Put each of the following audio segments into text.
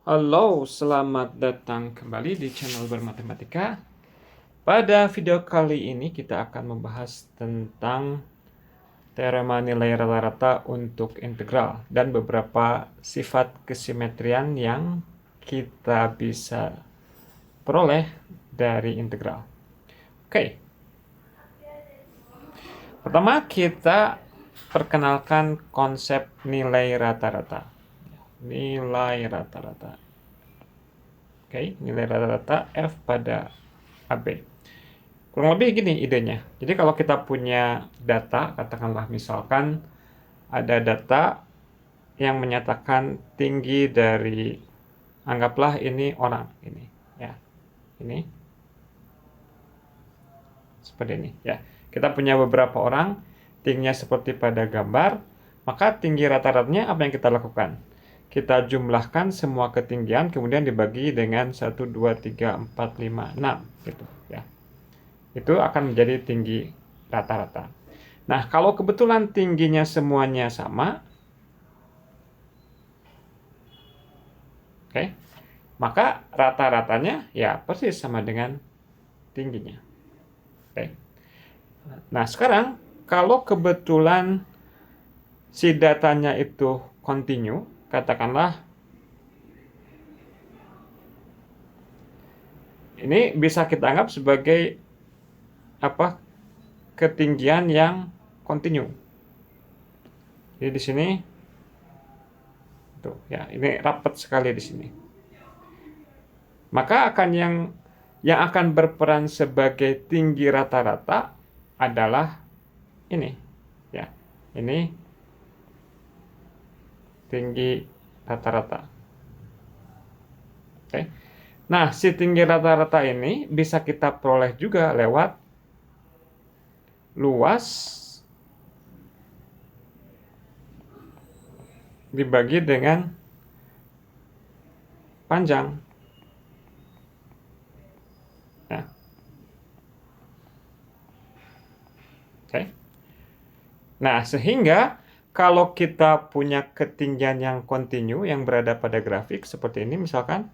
Halo, selamat datang kembali di channel Bermatematika. Pada video kali ini kita akan membahas tentang teorema nilai rata-rata untuk integral dan beberapa sifat kesimetrian yang kita bisa peroleh dari integral. Oke. Pertama kita perkenalkan konsep nilai rata-rata. Nilai rata-rata. Oke, nilai rata-rata F pada AB. Kurang lebih gini idenya. Jadi kalau kita punya data, katakanlah misalkan ada data yang menyatakan tinggi dari, anggaplah ini orang, ini, ya, ini, seperti ini, ya. Kita punya beberapa orang, tingginya seperti pada gambar, maka tinggi rata-ratanya apa yang kita lakukan? Kita jumlahkan semua ketinggian, kemudian dibagi dengan 1, 2, 3, 4, 5, 6, gitu, ya. Itu akan menjadi tinggi rata-rata. Nah, kalau kebetulan tingginya semuanya sama, oke, maka rata-ratanya ya persis sama dengan tingginya. Oke. Nah, sekarang kalau kebetulan si datanya itu kontinu, katakanlah ini bisa kita anggap sebagai apa? Ketinggian yang kontinu. Jadi di sini tuh ya, ini rapat sekali di sini. Maka akan yang akan berperan sebagai tinggi rata-rata adalah ini, ya. Ini tinggi rata-rata. Oke. Nah, si tinggi rata-rata ini bisa kita peroleh juga lewat luas dibagi dengan panjang. Ya. Oke. Nah, sehingga kalau kita punya ketinggian yang kontinu yang berada pada grafik seperti ini misalkan,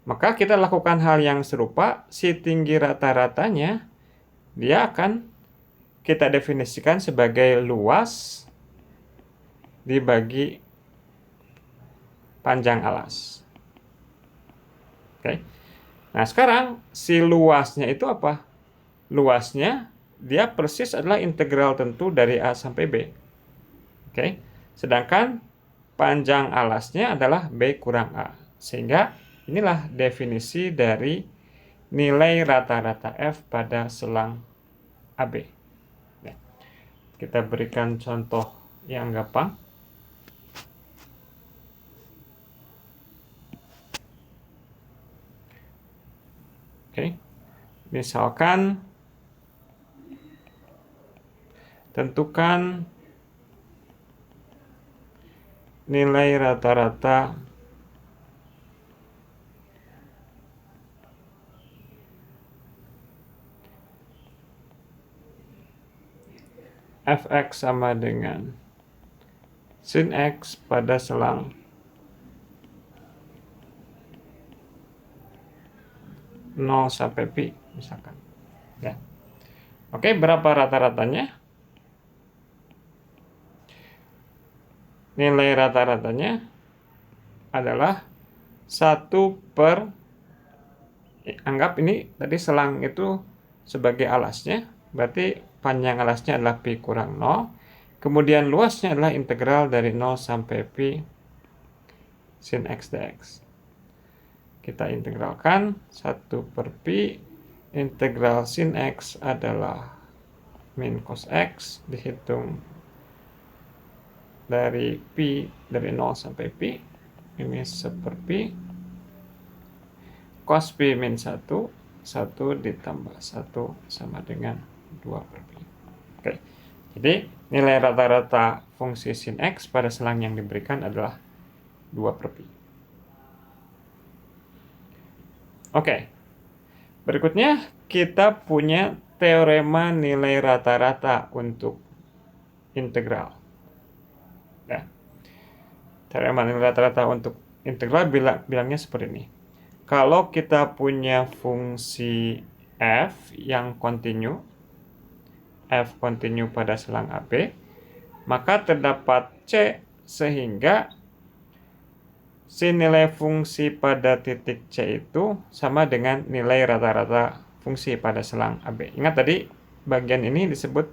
maka kita lakukan hal yang serupa, si tinggi rata-ratanya dia akan kita definisikan sebagai luas dibagi panjang alas. Oke. Nah, sekarang si luasnya itu apa? Luasnya dia persis adalah integral tentu dari A sampai B. Oke. Sedangkan panjang alasnya adalah B kurang A. Sehingga inilah definisi dari nilai rata-rata F pada selang AB. Ya. Kita berikan contoh yang gampang. Oke. Misalkan tentukan nilai rata-rata fx sama dengan sin x pada selang nol sampai pi misalkan. Ya. Oke, berapa rata-ratanya? Nilai rata-ratanya adalah 1 per, anggap ini tadi selang itu sebagai alasnya, berarti panjang alasnya adalah pi kurang 0, kemudian luasnya adalah integral dari 0 sampai pi sin x dx. Kita integralkan 1 per pi, integral sin x adalah min cos x, dihitung dari pi dari 0 sampai pi, ini 1 per pi, cos pi min 1, 1 ditambah 1 sama dengan 2 per pi. Oke, jadi nilai rata-rata fungsi sin x pada selang yang diberikan adalah 2 per pi. Oke, berikutnya kita punya teorema nilai rata-rata untuk integral. Ya. Teorema nilai rata-rata untuk integral bilangnya seperti ini. Kalau kita punya fungsi f yang kontinu, f kontinu pada selang AB, maka terdapat C sehingga si nilai fungsi pada titik C itu sama dengan nilai rata-rata fungsi pada selang AB. Ingat tadi bagian ini disebut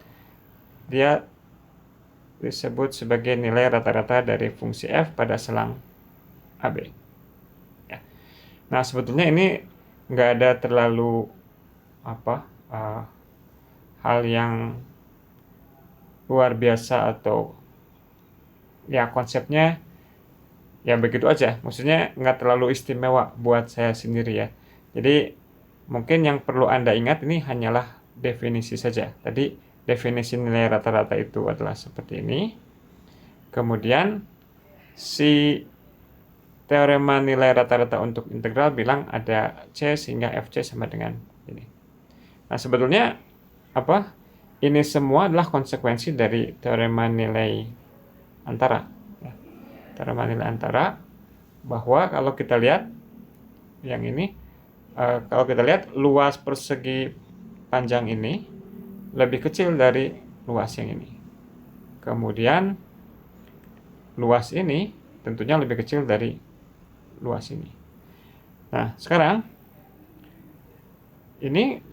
sebagai nilai rata-rata dari fungsi f pada selang AB. Ya. Nah, sebetulnya ini nggak ada terlalu hal yang luar biasa atau ya konsepnya ya begitu aja. Maksudnya nggak terlalu istimewa buat saya sendiri ya. Jadi mungkin yang perlu Anda ingat ini hanyalah definisi saja. Tadi definisi nilai rata-rata itu adalah seperti ini. Kemudian si teorema nilai rata-rata untuk integral bilang ada C sehingga FC sama dengan ini. Nah, sebetulnya ini semua adalah konsekuensi dari teorema nilai antara. Ya. Teorema nilai antara bahwa kalau kita lihat yang ini, kalau kita lihat luas persegi panjang ini lebih kecil dari luas yang ini. Kemudian luas ini tentunya lebih kecil dari luas ini. Nah, sekarang ini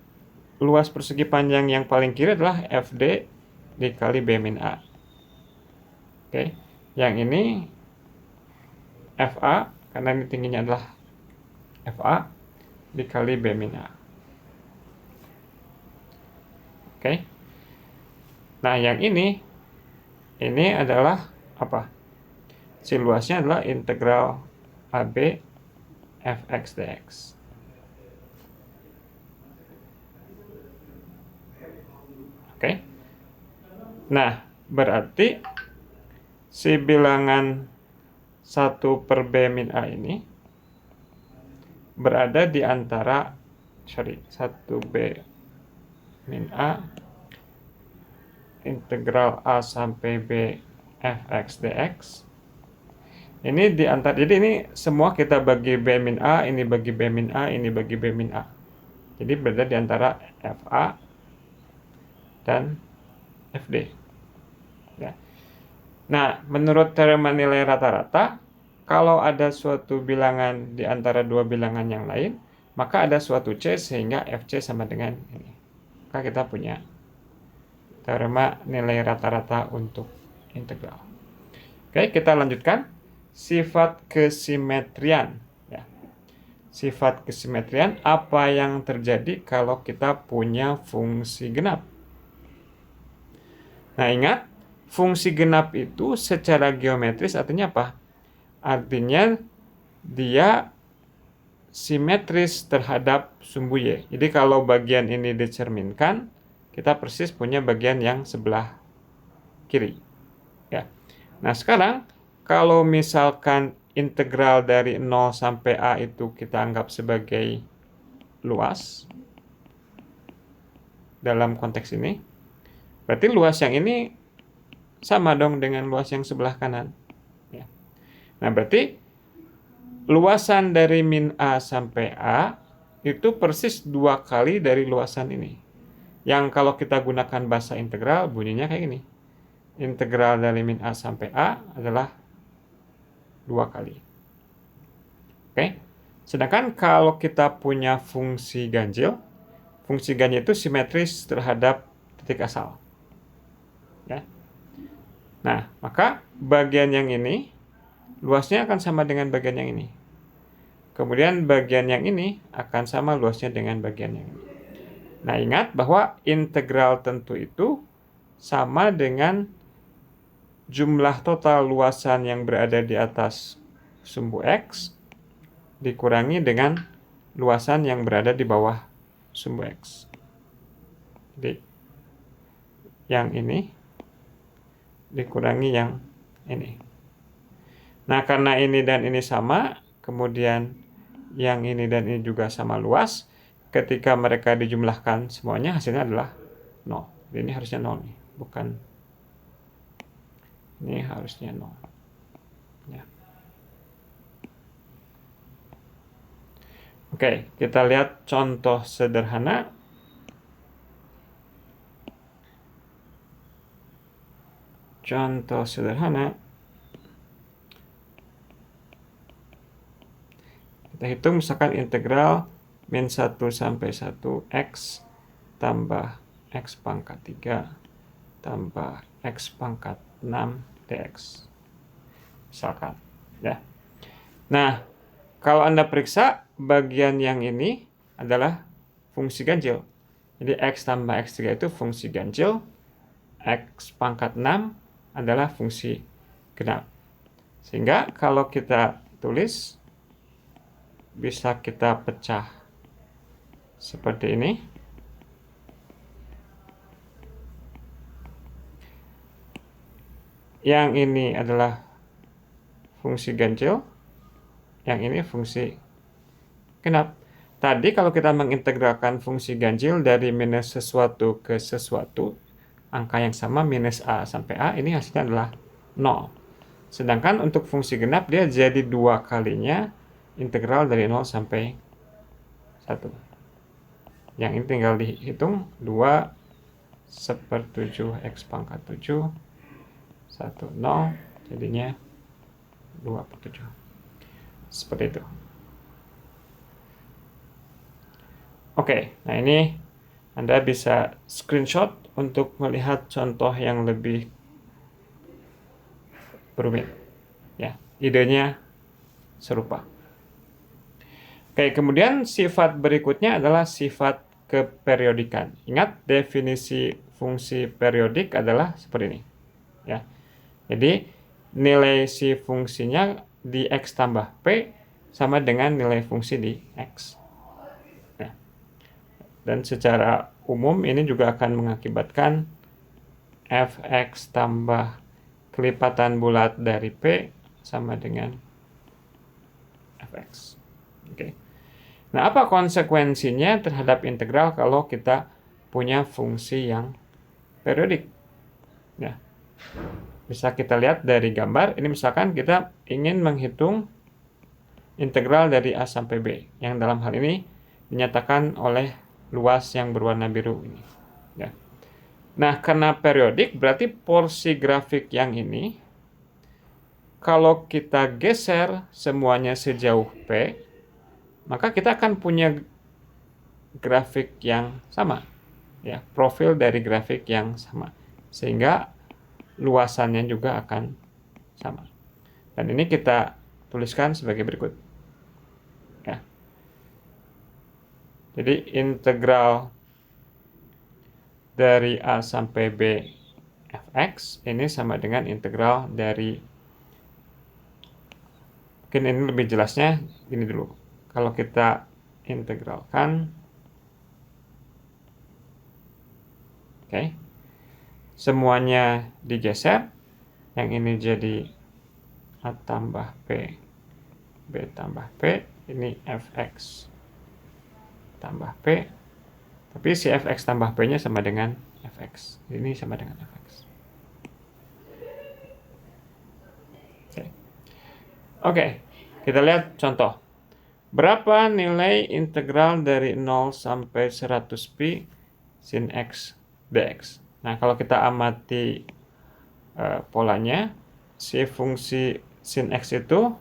luas persegi panjang yang paling kiri adalah FD dikali B min A. Oke, yang ini FA, karena ini tingginya adalah FA dikali B min A. Oke. Nah, yang ini adalah apa? Si luasnya adalah integral AB fx dx. Oke. Nah, berarti si bilangan 1 per B min A ini berada di antara 1B min A integral A sampai B fx dx. Ini di antara, jadi ini semua kita bagi B min A, ini bagi B min A, ini bagi B min A. Jadi berada di antara FA dan FD. Ya. Nah, menurut teorema nilai rata-rata, kalau ada suatu bilangan di antara dua bilangan yang lain, maka ada suatu C sehingga FC sama dengan ini. Maka kita punya teorema nilai rata-rata untuk integral. Oke, kita lanjutkan. Sifat kesimetrian. Ya. Sifat kesimetrian, apa yang terjadi kalau kita punya fungsi genap? Nah, ingat, fungsi genap itu secara geometris artinya apa? Artinya dia simetris terhadap sumbu Y. Jadi kalau bagian ini dicerminkan, kita persis punya bagian yang sebelah kiri. Ya. Nah, sekarang kalau misalkan integral dari 0 sampai A itu kita anggap sebagai luas dalam konteks ini, berarti luas yang ini sama dong dengan luas yang sebelah kanan. Ya. Nah, berarti luasan dari min A sampai A itu persis 2 kali dari luasan ini. Yang kalau kita gunakan bahasa integral bunyinya kayak gini. Integral dari min A sampai A adalah 2 kali. Oke. Sedangkan kalau kita punya fungsi ganjil itu simetris terhadap titik asal. Ya. Nah, maka bagian yang ini luasnya akan sama dengan bagian yang ini. Kemudian bagian yang ini akan sama luasnya dengan bagian yang ini. Nah, ingat bahwa integral tentu itu sama dengan jumlah total luasan yang berada di atas sumbu X dikurangi dengan luasan yang berada di bawah sumbu X. Jadi, yang ini dikurangi yang ini. Nah, karena ini dan ini sama, kemudian yang ini dan ini juga sama luas, ketika mereka dijumlahkan semuanya hasilnya adalah 0. Ini harusnya 0 nih, bukan. Ini harusnya 0. Ya. Oke, kita lihat contoh sederhana. Contoh sederhana. Kita hitung misalkan integral min 1 sampai 1 x tambah x pangkat 3 tambah x pangkat 6 dx. Misalkan, ya. Nah, kalau Anda periksa bagian yang ini adalah fungsi ganjil. Jadi x tambah x3 itu fungsi ganjil, x pangkat 6 adalah fungsi genap. Sehingga kalau kita tulis, bisa kita pecah seperti ini. Yang ini adalah fungsi ganjil, yang ini fungsi genap. Tadi kalau kita mengintegralkan fungsi ganjil dari minus sesuatu ke sesuatu, angka yang sama minus A sampai A, ini hasilnya adalah 0. Sedangkan untuk fungsi genap dia jadi 2 kalinya integral dari 0 sampai 1. Yang ini tinggal dihitung 2 seper-7 x pangkat 7 1 0, jadinya 2/7. Seperti itu. Oke, nah ini Anda bisa screenshot untuk melihat contoh yang lebih berumit. Ya, idenya serupa. Oke, kemudian sifat berikutnya adalah sifat keperiodikan. Ingat, definisi fungsi periodik adalah seperti ini. Ya. Jadi, nilai si fungsinya di x tambah p sama dengan nilai fungsi di x. Ya. Dan secara umum ini juga akan mengakibatkan fx tambah kelipatan bulat dari p sama dengan fx. Oke. Nah, apa konsekuensinya terhadap integral kalau kita punya fungsi yang periodik? Ya. Bisa kita lihat dari gambar, ini misalkan kita ingin menghitung integral dari A sampai B, yang dalam hal ini dinyatakan oleh luas yang berwarna biru ini. Ya. Nah, karena periodik, berarti porsi grafik yang ini, kalau kita geser semuanya sejauh P, maka kita akan punya grafik yang sama, ya, profil dari grafik yang sama, sehingga luasannya juga akan sama. Dan ini kita tuliskan sebagai berikut. Ya. Jadi integral dari A sampai B fx ini sama dengan integral dari, mungkin ini lebih jelasnya gini dulu. Kalau kita integralkan, oke, semuanya digeser, yang ini jadi A tambah P, B tambah P, ini fx tambah P, tapi si fx tambah P-nya sama dengan fx, ini sama dengan fx. Oke, kita lihat contoh. Berapa nilai integral dari 0 sampai 100 pi sin x dx? Nah, kalau kita amati polanya, si fungsi sin x itu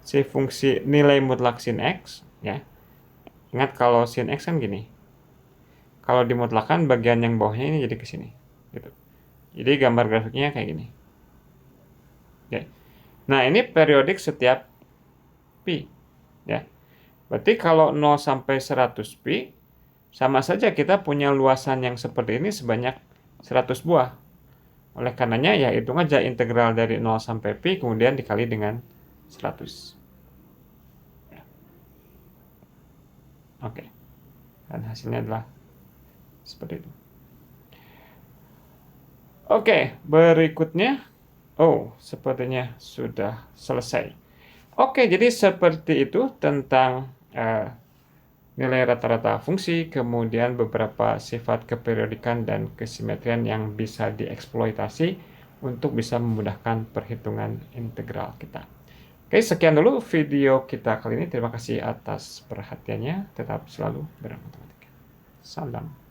si fungsi nilai mutlak sin x, ya. Ingat kalau sin x kan gini. Kalau dimutlakan bagian yang bawahnya ini jadi ke sini, gitu. Jadi gambar grafiknya kayak gini. Oke. Nah, ini periodik setiap pi. Ya. Berarti kalau 0 sampai 100 pi, sama saja kita punya luasan yang seperti ini sebanyak 100 buah. Oleh karenanya, ya hitung aja integral dari 0 sampai pi, kemudian dikali dengan 100. Ya. Oke. Dan hasilnya adalah seperti itu. Oke, berikutnya. Oh, sepertinya sudah selesai. Oke, jadi seperti itu tentang nilai rata-rata fungsi, kemudian beberapa sifat keperiodikan dan kesimetrian yang bisa dieksploitasi untuk bisa memudahkan perhitungan integral kita. Oke, sekian dulu video kita kali ini. Terima kasih atas perhatiannya. Tetap selalu bermatematika. Salam.